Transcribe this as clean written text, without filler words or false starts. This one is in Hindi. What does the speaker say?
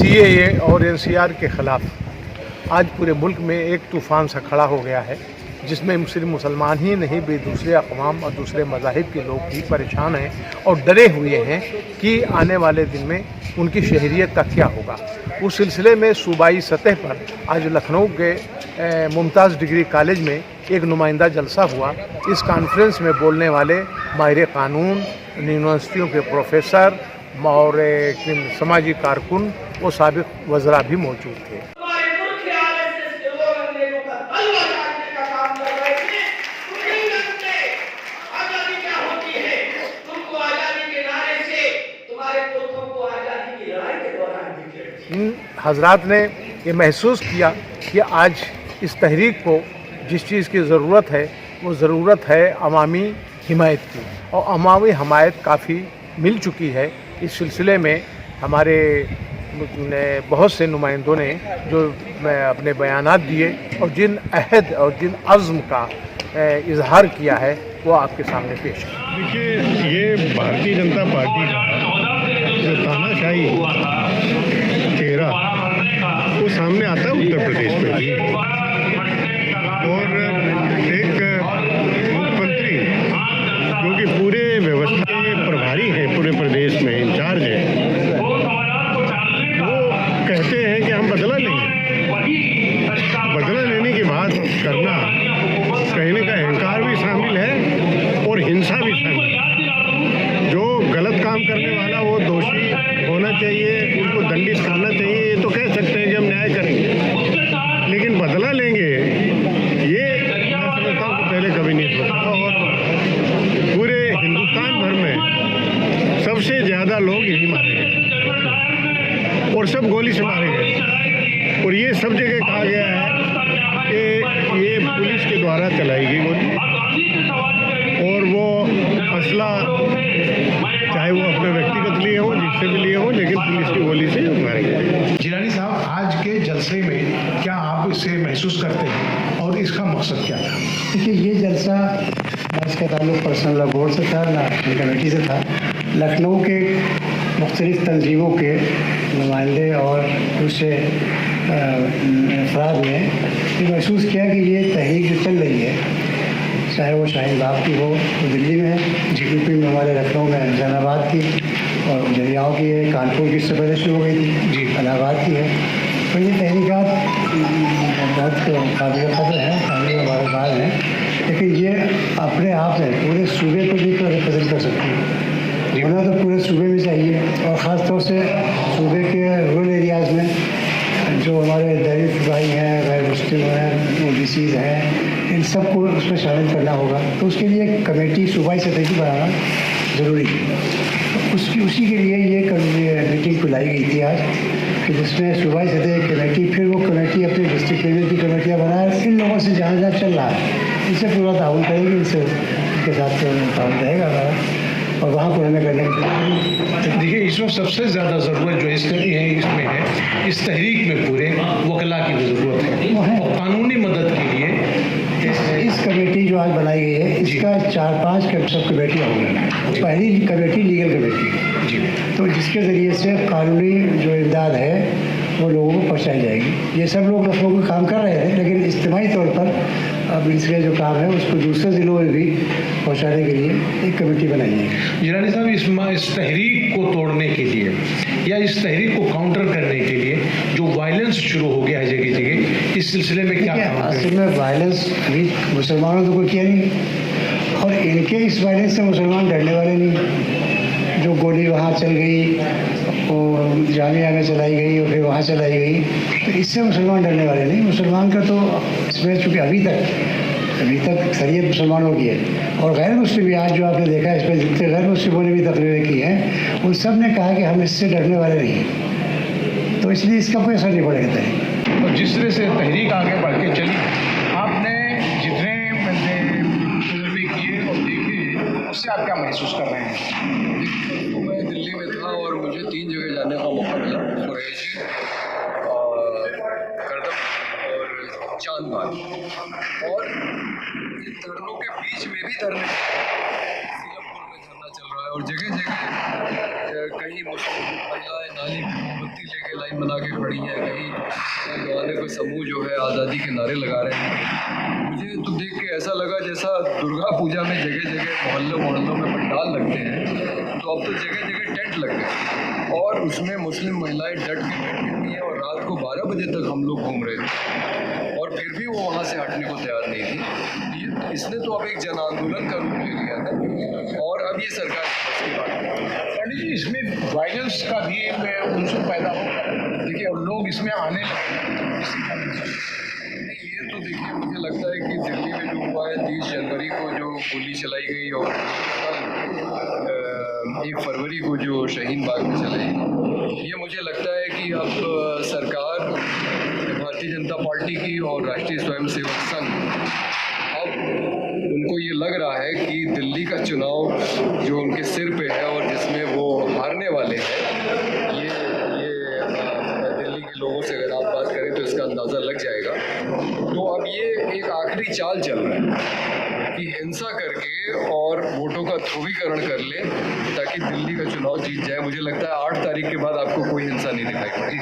सीएए और एनसीआर के ख़िलाफ़ आज पूरे मुल्क में एक तूफ़ान सा खड़ा हो गया है, जिसमें सिर्फ मुसलमान ही नहीं भी दूसरे अक़वाम और दूसरे मज़ाहिब के लोग भी परेशान हैं और डरे हुए हैं कि आने वाले दिन में उनकी शहरियत का क्या होगा। उस सिलसिले में सूबाई सतह पर आज लखनऊ के मुमताज़ डिग्री कॉलेज में एक नुमाइंदा जलसा हुआ। इस कॉन्फ्रेंस में बोलने वाले माहिर कानून, यूनिवर्सिटियों के प्रोफेसर और समाजी कारकुन व साबिक़ वज़रा भी मौजूद थे। इन हजरात ने ये महसूस किया कि आज इस तहरीक को जिस चीज़ की ज़रूरत है वो ज़रूरत है अवामी हिमायत की, और अवामी हिमायत काफ़ी मिल चुकी है। इस सिलसिले में हमारे बहुत से नुमाइंदों ने जो अपने बयानात दिए और जिन अहद और जिन अज़्म का इजहार किया है वो आपके सामने पेश है। देखिए, ये भारतीय जनता पार्टी का जो तानाशाही चेहरा वो सामने आता है उत्तर प्रदेश में भी, और एक मुख्यमंत्री जो कि पूरे व्यवस्था के प्रभारी हैं, पूरे प्रदेश में इंचार्ज हैं, वो कहते हैं कि हम बदला लेंगे। बदला लेने की बात करना, कहने का अहंकार भी शामिल है और हिंसा भी शामिल है। जो गलत काम करने वाला वो दोषी होना चाहिए, उनको दंडित करना चाहिए, ये तो कह सकते हैं कि हम न्याय करेंगे, लेकिन बदला लेंगे ये मैं समझता हूँ कि पहले कभी नहीं सोचा। और पूरे हिंदुस्तान भर में सबसे ज़्यादा लोग यही मारे गए और सब गोली से मारे गए, और ये सब जगह कहा गया है कि ये पुलिस के द्वारा चलाई गई गोली, और वो असला चाहे वो अपने व्यक्तिगत लिए हो, जिससे भी लिए हो, लेकिन पुलिस की गोली से मारे गए। जिलानी साहब, आज के जलसे में क्या आप इसे महसूस करते हैं और इसका मकसद क्या था? देखिए, ये जलसा ना इसका ताल्लुक पर्सनल लॉ बोर्ड से था, ना अपनी कमेटी से था। लखनऊ के मुख्तलिफ तंजीमों के नुमाइंदे और दूसरे अफराद ने ये महसूस किया कि ये तहरीक जो चल रही है, चाहे वो शाहीन बाग की हो, वो दिल्ली में है, यूपी में हमारे लखनऊ में जहानाबाद की, और दरियाओं की है, कानपुर की इससे पहले शुरू हो गई थी जी, इलाहाबाद की है। तो ये तहरीकात बहुत काबिल कदर हैं, काबिल मुबारकबाद हैं, लेकिन ये अपने आप में पूरे सूबे को भी रिप्रेजेंट कर सकती है। होना तो पूरे सूबे में चाहिए, और ख़ास तौर से सूबे के रूरल एरियाज़ में जो हमारे दलित भाई हैं, गैर मुस्लिम हैं, ओबीसीज़ हैं, इन सब को उसमें शामिल करना होगा। तो उसके लिए कमेटी सूबाई सतह की बनाना ज़रूरी है। तो उसी के लिए ये मीटिंग बुलाई गई थी आज, कि जिसमें सूबाई सतह कमेटी, फिर वो कमेटी अपने डिस्ट्रिक्ट लेवल की कमेटियाँ बनाए, इन लोगों से जहाँ जहाँ चल रहा है इनसे पूरा ताउन करेगी, इनसे उनके साथ ताउन रहेगा हमारा, और वहाँ को हमें करने की। देखिए, इसमें सबसे ज़्यादा ज़रूरत जो इसमें है, इस तहरीक में पूरे वकला की ज़रूरत है, और कानूनी मदद के लिए इस कमेटी जो आज बनाई गई है, इसका 4-5 सब कमेटियाँ होंगी। पहली कमेटी लीगल कमेटी जी, तो जिसके ज़रिए से कानूनी जो इमदाद है वो लोगों को पहुँचाई जाएगी। ये सब लोग लखनऊ में काम कर रहे थे, लेकिन इज्तिमाई तौर पर अब इसका जो काम है उसको दूसरे ज़िलों में भी पहुँचाने के लिए एक कमेटी बनाई है। जिलानी साहब, इस तहरीक को तोड़ने के लिए या इस तहरीक को काउंटर करने के लिए जो वायलेंस शुरू हो गया है जगह जगह, इस सिलसिले में क्या असल में वायलेंस अभी मुसलमानों तो कोई किया नहीं, और इनके इस वायलेंस से मुसलमान डरने वाले नहीं। जो गोली वहाँ चल गई, वो जामिया में चलाई गई और फिर वहाँ चलाई गई, तो इससे मुसलमान डरने वाले नहीं। मुसलमान का तो इसमें चूँकि अभी तक शरीयत मुसलमानों की है, और गैर मुस्लिम भी आज जो आपने देखा, इस पर जितने गैर मुस्लिमों ने भी तकरीरें की हैं, उन सब ने कहा कि हम इससे डरने वाले नहीं, तो इसलिए इसका कोई असर नहीं पड़ेगा तहरीक। और जिस तरह से तहरीक आगे बढ़ के चली, आपने जितने तजुर्बे किए और देखे, उससे आप क्या महसूस कर रहे हैं? तो मैं दिल्ली में था और मुझे 3 जगह जाने का मौका मिला, कुरैशी, करदम और चांदबाग, और इन धरनों के बीच में भी धरने, सीलमपुर में धरना चल रहा है, और और जगह जगह कहीं मुस्लिम महिलाएं नाली पे मोमबत्ती लेके लाइन बना के खड़ी हैं, कहीं नौजवानों के समूह जो है आज़ादी के नारे लगा रहे हैं। मुझे तो देख के ऐसा लगा जैसा दुर्गा पूजा में जगह जगह मोहल्लों में पंडाल लगते हैं, तो अब तो जगह जगह टेंट लग गए और उसमें मुस्लिम महिलाएं डट के बैठी हुई हैं। और रात को 12 बजे तक हम लोग घूम रहे थे और फिर भी वो वहाँ से हटने को तैयार नहीं थी। इसने तो अब एक जन आंदोलन का रूप ले लिया है और अब ये सरकार की बात है। पंडित जी, इसमें वायलेंस का भी उनसे पैदा होगा, देखिए और लोग इसमें आने लगे। ये तो देखिए मुझे लगता है कि दिल्ली में जो हुआ है 30 जनवरी को जो गोली चलाई गई और 1 फरवरी को जो शाहीन बाग में चलाई गई, ये मुझे लगता है कि अब सरकार भारतीय जनता पार्टी की और राष्ट्रीय स्वयंसेवक संघ अब उनको ये लग रहा है कि दिल्ली का चुनाव जो उनके सिर पे है और जिसमें वो हारने वाले हैं, ये दिल्ली के लोगों से अगर आप बात करें तो इसका अंदाज़ा लग जाएगा। तो अब ये एक आखिरी चाल चल रहा है कि हिंसा करके और वोटों का ध्रुवीकरण कर ले ताकि दिल्ली का चुनाव जीत जाए। मुझे लगता है 8 तारीख के बाद आपको कोई हिंसा नहीं दिखाई पड़ेगी।